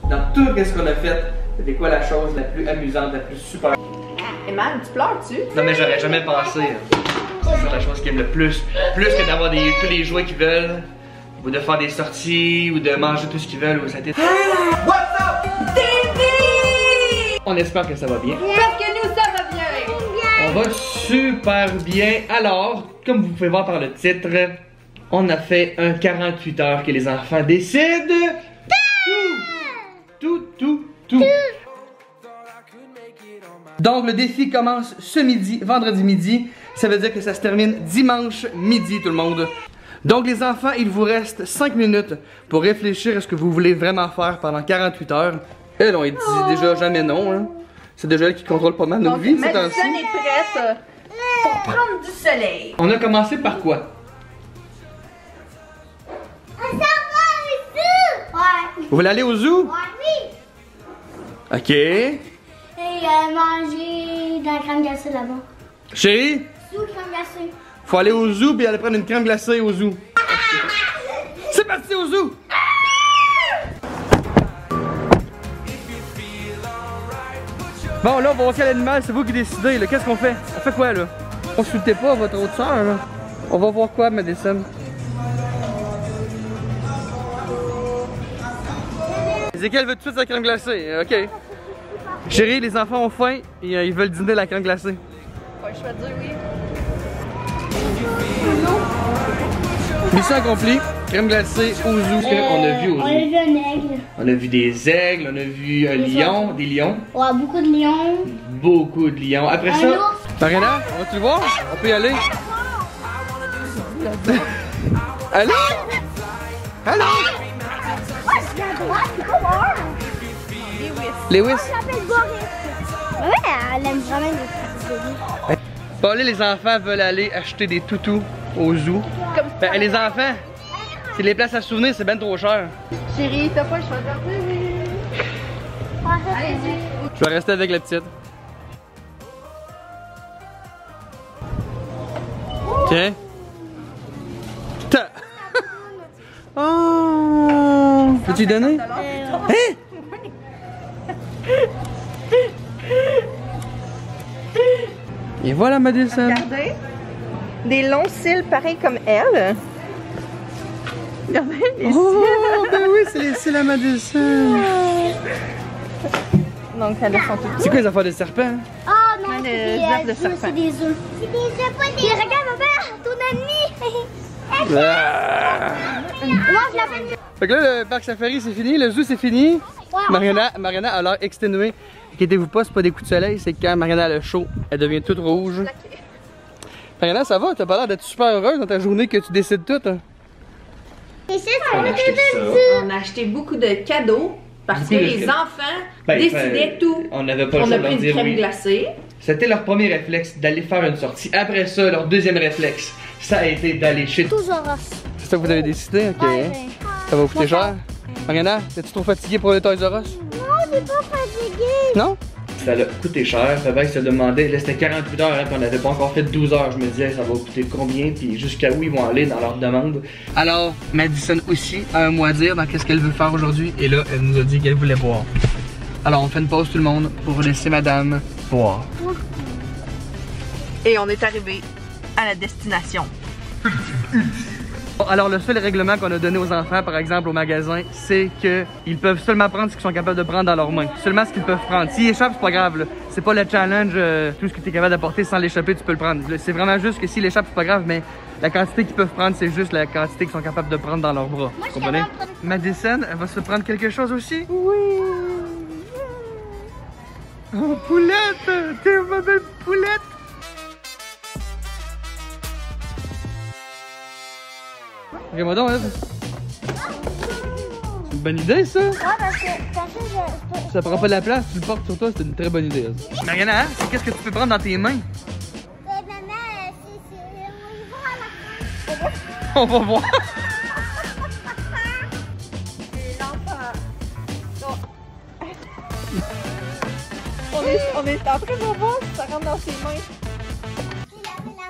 dans tout ce qu'on a fait, c'était quoi la chose la plus amusante, la plus super? Eman, tu pleures-tu? Non mais j'aurais jamais pensé. C'est la chose qu'ils aiment le plus. Plus que d'avoir tous les jouets qu'ils veulent, ou de faire des sorties, ou de manger tout ce qu'ils veulent, ou ça a été... What's up? On espère que ça va bien. Parce que nous, ça va bien! On va super bien. Alors, comme vous pouvez voir par le titre, on a fait un 48 heures que les enfants décident tout. Donc le défi commence ce midi, vendredi midi. Ça veut dire que ça se termine dimanche midi, tout le monde. Donc les enfants, il vous reste 5 minutes pour réfléchir à ce que vous voulez vraiment faire pendant 48 heures. Elle, on dit déjà jamais non, hein. C'est déjà elle qui contrôle pas mal nos vies, c'est ainsi. Madison est prête pour prendre du soleil. On a commencé par quoi? Vous voulez aller au zoo? Oui. Ok. Et manger dans la crème glacée là-bas. Chérie, Zoo, crème glacée. faut aller au zoo puis aller prendre une crème glacée au zoo. C'est parti au zoo! Bon, là, on va voir quel animal, c'est vous qui décidez, là. Qu'est-ce qu'on fait? On fait quoi, là? Consultez pas votre autre soeur, là. On va voir quoi, Madison? Ezekiel veut tout de suite sa crème glacée, ok. Chérie, les enfants ont faim et ils veulent dîner la crème glacée. Ouais, je vais dire oui. Mission accomplie, crème glacée au zoo. Qu'est-ce qu'on a vu au zoo? On a vu un aigle. On a vu des aigles, on a vu un lion, des lions. Ouais, beaucoup de lions. Beaucoup de lions. Après ça, Mariana, on va-tu le voir? On peut y aller? Allô? Allô? Lewis. Elle s'appelle Boris. Ouais, elle aime vraiment les petits bébés. Bon, là, les enfants veulent aller acheter des toutous au zoo. Ben, les enfants, c'est les places à souvenirs, c'est ben trop cher. Chérie, t'as pas le choix de Allez-y. Je vais rester avec la petite. Tiens. Oh! Peux-tu lui donner? Hein? Et voilà, Madison. Regardez. Des longs cils pareils comme elle. Regardez les Oh, cils. ben oui, c'est les cils à Madison. Donc, elle a son tout. C'est quoi les affaires de serpent? Oh non, Ouais, c'est des œufs de œufs, serpent. c'est des œufs. C'est des œufs, pas des œufs. Regarde, ma mère, ton ami. Ah. Moi, je l'appelle. Fait que là, le parc safari c'est fini, le zoo c'est fini. Mariana a l'air exténuée. Inquiétez-vous pas, c'est pas des coups de soleil, c'est que quand Mariana a le chaud, elle devient toute rouge. Mariana, ça va? T'as pas l'air d'être super heureuse dans ta journée que tu décides tout, hein? Et ça, on a On a acheté beaucoup de cadeaux parce que Beaucoup de les cadeaux. enfants décidaient tout. On n'avait pas le On choix a de leur pris une dire crème oui. glacée. C'était leur premier réflexe d'aller faire une sortie. Après ça, leur deuxième réflexe, ça a été d'aller chez... toujours. C'est ça que vous avez décidé? Ok. Ouais, Ça va vous coûter cher? Mariana, es-tu trop fatiguée pour le Toys R Us? non, j'ai pas fatigué. Non? Ça a coûté cher. Fabrice se demandait, là c'était 48 heures, hein, puis on n'avait pas encore fait 12 heures. Je me disais, ça va coûter combien, puis jusqu'à où ils vont aller dans leur demande. Alors, Madison aussi a un mot à dire dans qu'est-ce qu'elle veut faire aujourd'hui. Et là, elle nous a dit qu'elle voulait boire. Alors, on fait une pause tout le monde pour laisser madame boire. Et on est arrivé à la destination. Alors, le seul règlement qu'on a donné aux enfants, par exemple au magasin, c'est qu'ils peuvent seulement prendre ce qu'ils sont capables de prendre dans leurs mains. Seulement ce qu'ils peuvent prendre. S'ils échappent, c'est pas grave. C'est pas le challenge, tout ce que tu es capable d'apporter sans l'échapper, tu peux le prendre. C'est vraiment juste que s'ils échappent, c'est pas grave, mais la quantité qu'ils peuvent prendre, c'est juste la quantité qu'ils sont capables de prendre dans leurs bras. Vous comprenez? Madison, elle va se prendre quelque chose aussi? Oui. Oh, poulette! T'es ma belle poulette! Regarde-moi donc, Eve. C'est une bonne idée, ça? Ouais, parce que Ça prend pas de la place, tu le portes sur toi, c'est une très bonne idée. Ça. Mariana, qu'est-ce que tu peux prendre dans tes mains? On va voir. On est en train de voir si ça rentre dans ses mains.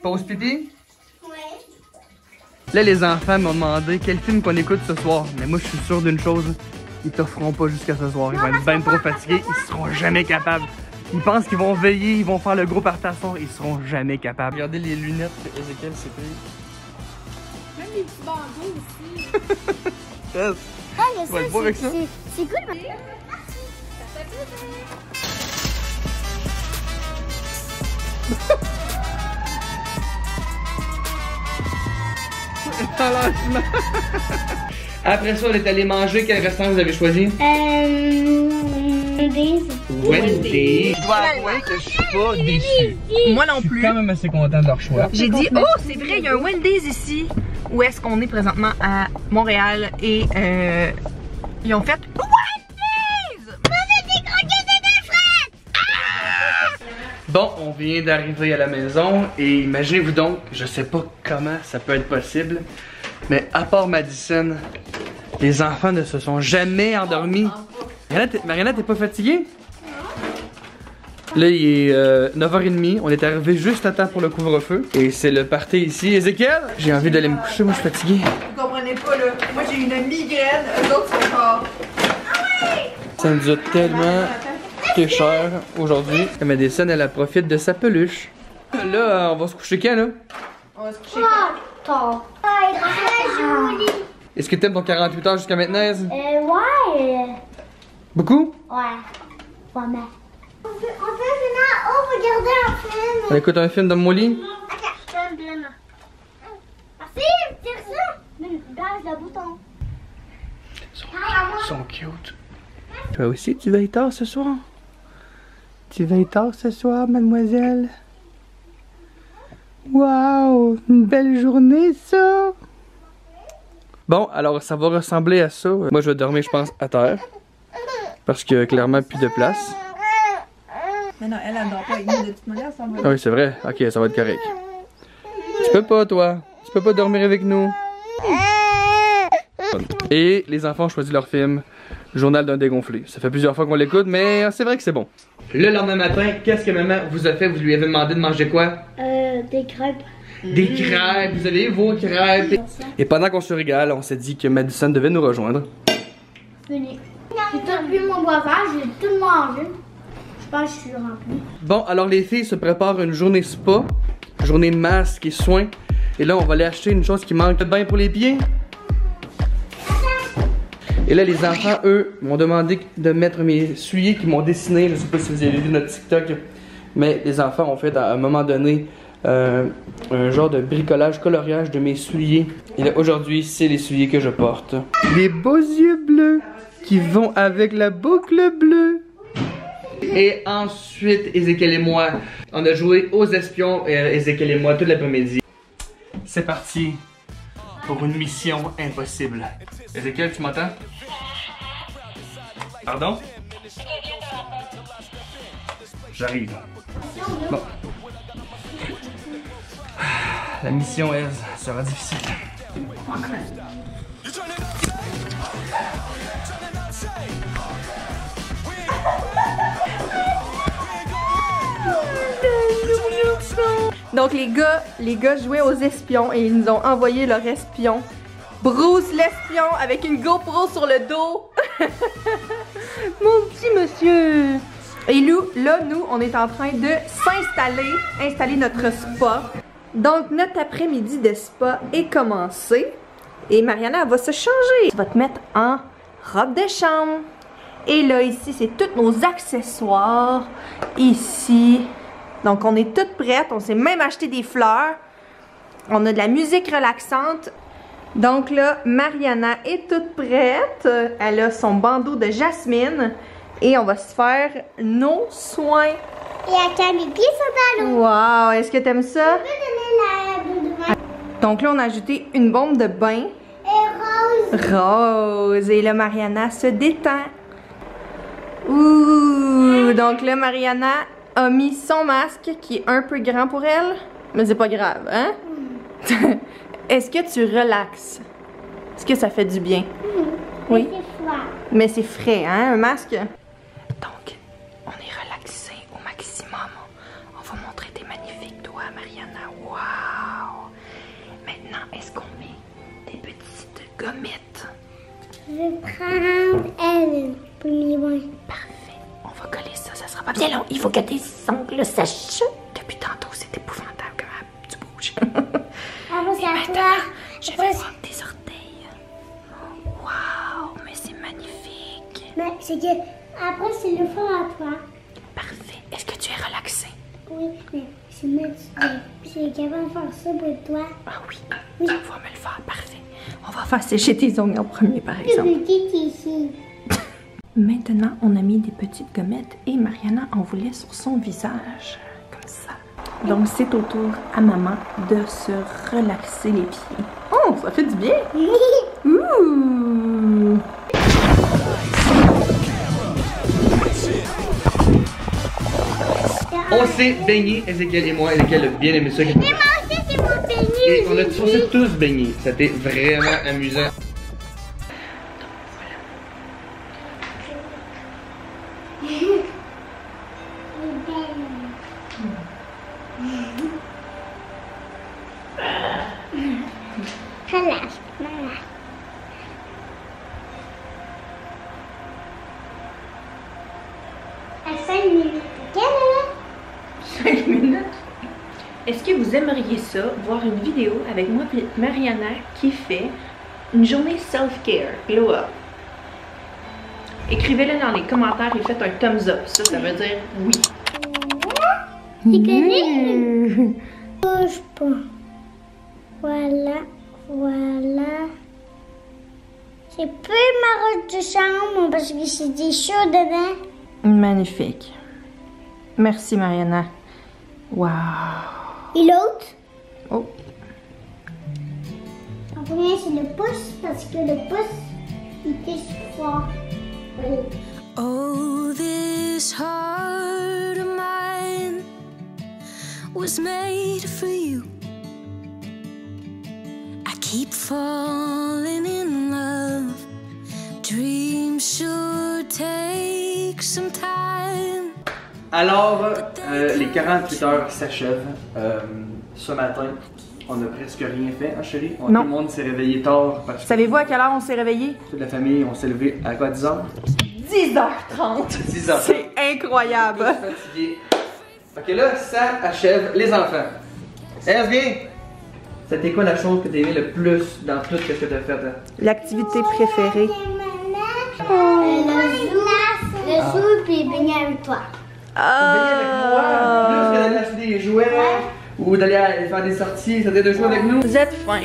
Pause pipi? Ouais. Là, les enfants m'ont demandé quel film qu'on écoute ce soir. Mais moi, je suis sûr d'une chose. ils t'offront pas jusqu'à ce soir. Ils vont être bien trop fatigués, ils seront jamais capables. Ils pensent qu'ils vont veiller, ils vont faire le gros party à soir, ils seront jamais capables. Regardez les lunettes que Ezekiel s'est pris. Même les petits bandeaux aussi. Yes. Ah, mais Tu vas être beau avec ça? c'est cool. Mais... Après ça, on est allé manger. Quel restaurant vous avez choisi? Wendy's. Je dois avouer que je suis pas déçu. Moi non Je suis plus. quand même assez content de leur choix. J'ai dit, oh, c'est vrai, il y a un Wendy's ici. Où est-ce qu'on est présentement à Montréal et ils ont fait Wendy's! Bon, on vient d'arriver à la maison et imaginez-vous donc, je sais pas comment ça peut être possible, mais à part Madison, les enfants ne se sont jamais endormis. Mariana, t'es pas fatiguée? Là, il est 9h30, on est arrivé juste à temps pour le couvre-feu. Et c'est le party ici. Ézéchiel, j'ai envie d'aller me coucher, moi je suis fatigué. Vous comprenez pas là, moi j'ai une migraine, eux autres sont morts. Ça nous a tellement coûté cher aujourd'hui. Madison, elle profite de sa peluche. Là, on va se coucher quand, là? On va se coucher. Tard. Joli. Est-ce que t'aimes ton 48 heures jusqu'à maintenant, Ez? Ouais. Beaucoup? Ouais. Pas mal. On peut venir regarder un film. On écoute un film dans mon lit? Je t'aime bien. Merci, tire ça. Base le bouton. Ils sont cute. Toi aussi, tu veilles tard ce soir? Tu veilles tard ce soir, mademoiselle? Waouh, une belle journée, ça! Bon, alors ça va ressembler à ça. Moi, je vais dormir, je pense, à terre. Parce qu'il y a clairement plus de place. Mais non, elle dort pas avec nous de toute manière, ça va. Ah oui, c'est vrai. Ok, ça va être correct. Tu peux pas, toi. Tu peux pas dormir avec nous. Et les enfants ont choisi leur film, Journal d'un dégonflé. Ça fait plusieurs fois qu'on l'écoute, mais c'est vrai que c'est bon. Le lendemain matin, qu'est-ce que maman vous a fait? Vous lui avez demandé de manger quoi? Des crêpes. Des crêpes. Vous avez vos crêpes. Et pendant qu'on se régale, on s'est dit que Madison devait nous rejoindre. Venez. J'ai tout bu mon boisage, j'ai tout mangé. Je pense que je suis remplie. Bon, alors les filles se préparent une journée spa, journée masque et soins. Et là, on va aller acheter une chose qui manque de bain pour les pieds. Et là, les enfants, eux, m'ont demandé de mettre mes souliers qu'ils m'ont dessiné. Je sais pas si vous avez vu notre TikTok, mais les enfants ont fait à un moment donné un genre de bricolage, coloriage de mes souliers. Et là, aujourd'hui, c'est les souliers que je porte. Les beaux yeux bleus qui vont avec la boucle bleue. Et ensuite, Ezekiel et moi, on a joué aux espions, Ezekiel et moi, toute l'après-midi. C'est parti pour une mission impossible. Ezekiel, tu m'entends? Pardon? J'arrive. Bon. La mission, elle, sera difficile. Donc les gars jouaient aux espions et ils nous ont envoyé leur espion. Bruce l'espion avec une GoPro sur le dos. Mon petit monsieur. Et là, nous, on est en train de installer notre spa. Donc notre après-midi de spa est commencé. Et Mariana, elle va se changer. Tu vas te mettre en robe de chambre. Et là, ici, c'est tous nos accessoires. Ici. Donc, on est toutes prêtes. On s'est même acheté des fleurs. On a de la musique relaxante. Donc là, Mariana est toute prête. Elle a son bandeau de jasmine. Et on va se faire nos soins. Et à mes pieds sont dans l'eau. Wow! Est-ce que t'aimes ça? Je peux donner la boule de bain. Donc là, on a ajouté une bombe de bain. Et rose. Rose. Et là, Mariana se détend. Ouh! Donc là, Mariana a mis son masque qui est un peu grand pour elle. Mais c'est pas grave, hein? Est-ce que tu relaxes? Est-ce que ça fait du bien? Oui. C'est froid. Mais c'est frais, hein, un masque? Donc, on est relaxé au maximum. On va montrer tes magnifiques doigts, Mariana. Wow! Maintenant, est-ce qu'on met des petites gommettes? Je vais prendre elle pour les mains. Parfait. On va coller ça, ça sera pas bien long. Il faut que tes ongles sèchent. Depuis tantôt, c'est épouvantable comment tu bouges. Après, c'est à toi. Je vais prendre tes orteils. Wow, mais c'est magnifique. Mais c'est que, après, c'est le fond à toi. Parfait. Est-ce que tu es relaxé? Oui, mais c'est capable de faire ça pour toi. Ah oui, tu vas pouvoir me le faire. Parfait. On va faire sécher tes ongles en premier, par exemple. Ici. Maintenant, on a mis des petites gommettes et Mariana en voulait sur son visage. Comme ça. Donc, c'est au tour à maman de se relaxer les pieds. Oh, ça fait du bien! Ouh! On s'est baigné, Ezekiel et moi. Ezekiel a bien aimé ça. Et moi aussi, c'est mon pénis. Et on s'est tous baignés. C'était vraiment amusant. Relâche. À 5 minutes. Quelle heure? 5 minutes. Est-ce que vous aimeriez ça, voir une vidéo avec moi et Mariana qui fait une journée self-care, glow up? Écrivez-le dans les commentaires et faites un thumbs up. Ça veut dire oui. Tu connais? Bouge pas. Voilà. J'ai plus ma robe de chambre parce que c'est des chauds dedans. Magnifique. Merci Mariana. Wow. Et l'autre? Oh. En premier, c'est le pouce parce que le pouce, il pisse fort. Oh, this heart of mine was made for you. I keep falling in love. Dreams should take some time. Alors, les 48 heures s'achèvent. Ce matin, on n'a presque rien fait, hein, chérie? Tout le monde s'est réveillé tard parce que Savez-vous à quelle heure on s'est réveillé? toute la famille, on s'est levé à quoi, 10h? 10h30. 10h30. C'est incroyable. Fatigué. Ok, là, ça achève les enfants. Hey, viens! C'était quoi la chose que t'as aimé le plus dans tout ce que t'as fait? Hein? L'activité préférée. Le zoo puis baigner avec toi. Baigner avec moi, plus que d'aller acheter des jouets ou d'aller faire des sorties, c'était de jouer avec nous. Vous êtes fin.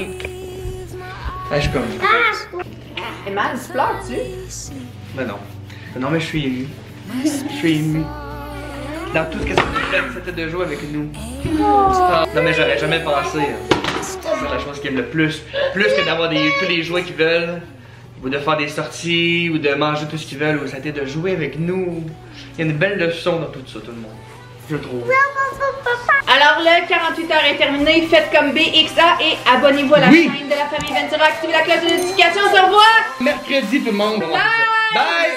Je suis comme. Emma, tu pleures-tu? Mais non. Non, mais je suis ému. Je suis ému. Dans tout ce que ça fait, c'était de jouer avec nous. Non, mais j'aurais jamais pensé. C'est la chose qu'ils aiment le plus. Plus que d'avoir tous les jouets qu'ils veulent, ou de faire des sorties, ou de manger tout ce qu'ils veulent, ou ça a été de jouer avec nous. Il y a une belle leçon dans tout ça, tout le monde. Je trouve. Alors le 48 heures est terminé. Faites comme BXA et abonnez-vous à la chaîne de la famille Ventura. Activez la cloche de notification. On se revoit Mercredi, tout le monde. Bye! Bye!